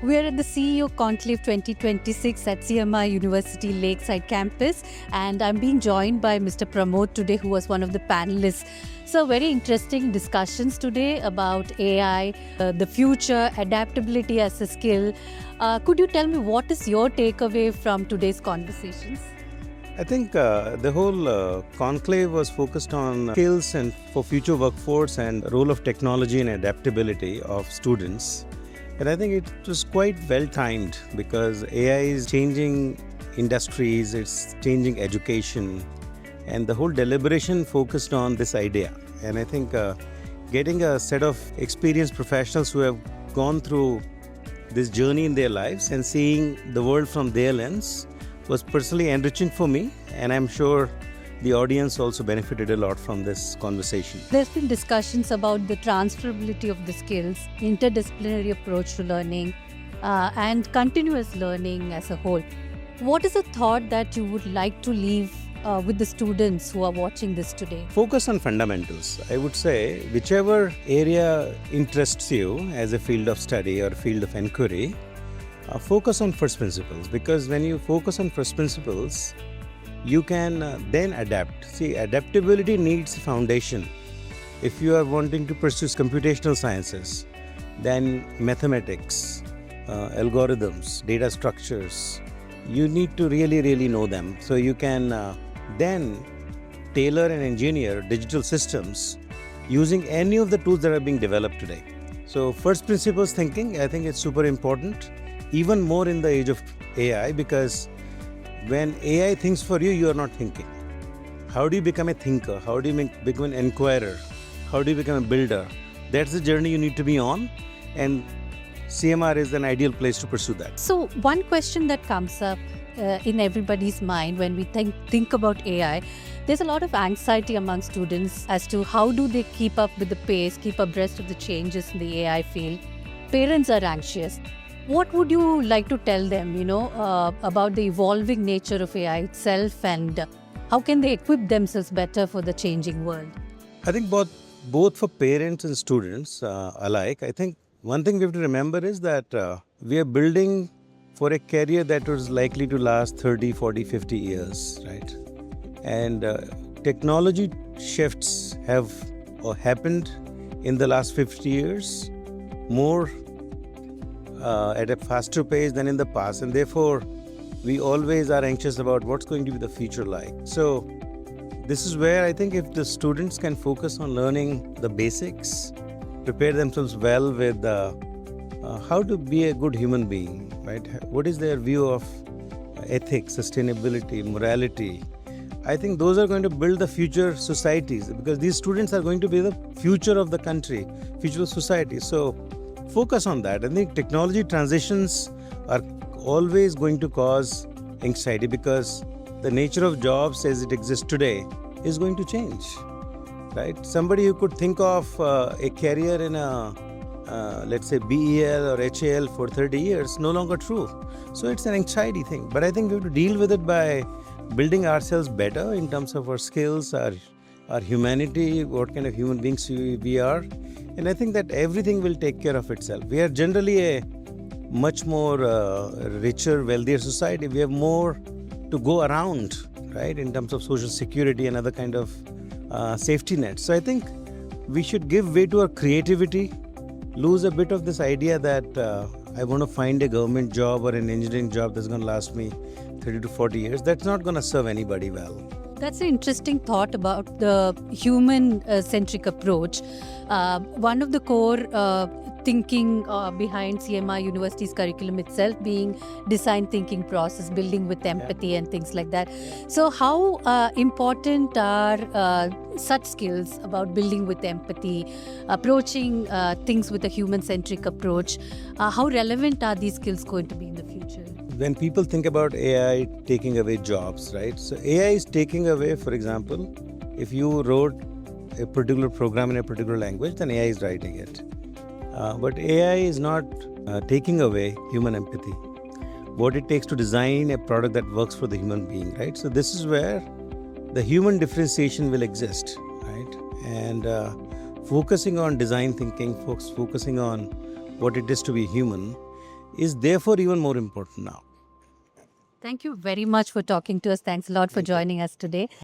We are at the CEO Conclave 2026 at CMI University Lakeside campus, and I'm being joined by Mr. Pramod today, who was one of the panelists. So very interesting discussions today about AI, the future, adaptability as a skill. Could you tell me what is your takeaway from today's conversations? I think the whole conclave was focused on skills and for future workforce and role of technology and adaptability of students. And I think it was quite well timed because AI is changing industries, it's changing education, and the whole deliberation focused on this idea. And I think getting a set of experienced professionals who have gone through this journey in their lives and seeing the world from their lens was personally enriching for me, and I'm sure the audience also benefited a lot from this conversation. There's been discussions about the transferability of the skills, interdisciplinary approach to learning, and continuous learning as a whole. What is a thought that you would like to leave with the students who are watching this today? Focus on fundamentals. I would say whichever area interests you as a field of study or field of inquiry, focus on first principles, because when you focus on first principles, you can then adapt. See, adaptability needs a foundation. If you are wanting to pursue computational sciences, then mathematics, algorithms, data structures, you need to really know them. So you can then tailor and engineer digital systems using any of the tools that are being developed today. So first principles thinking, I think it's super important. Even more in the age of AI, because when AI thinks for you, you are not thinking. How do you become a thinker? How do you become an inquirer? How do you become a builder? That's the journey you need to be on, and CMR is an ideal place to pursue that. So one question that comes up in everybody's mind when we think about AI, there's a lot of anxiety among students as to how do they keep up with the pace, keep abreast of the changes in the AI field. Parents are anxious. What would you like to tell them, about the evolving nature of AI itself, and how can they equip themselves better for the changing world? I think both for parents and students alike, I think one thing we have to remember is that we are building for a career that was likely to last 30, 40, 50 years, right? And technology shifts have happened in the last 50 years more at a faster pace than in the past, and therefore we always are anxious about what's going to be the future like. So this is where I think if the students can focus on learning the basics, prepare themselves well with how to be a good human being, right? What is their view of ethics, sustainability, morality? I think those are going to build the future societies, because these students are going to be the future of the country, future of society. So focus on that. I think technology transitions are always going to cause anxiety, because the nature of jobs as it exists today is going to change, right? Somebody who could think of a career in let's say BEL or HAL for 30 years, no longer true. So it's an anxiety thing. But I think we have to deal with it by building ourselves better in terms of our skills, our humanity, what kind of human beings we are. And I think that everything will take care of itself. We are generally a much more richer, wealthier society. We have more to go around, right, in terms of social security and other kind of safety nets. So I think we should give way to our creativity, lose a bit of this idea that I want to find a government job or an engineering job that's going to last me 30 to 40 years. That's not going to serve anybody well. That's an interesting thought about the human-centric approach. One of the core thinking behind CMI University's curriculum itself being design thinking process, building with empathy and things like that. So how important are such skills about building with empathy, approaching things with a human-centric approach? How relevant are these skills going to be in the future? When people think about AI taking away jobs, right? So AI is taking away, for example, if you wrote a particular program in a particular language, then AI is writing it. But AI is not taking away human empathy. What it takes to design a product that works for the human being, right? So this is where the human differentiation will exist, right? And focusing on design thinking, focusing on what it is to be human is therefore even more important now. Thank you very much for talking to us. Thanks a lot for joining us today.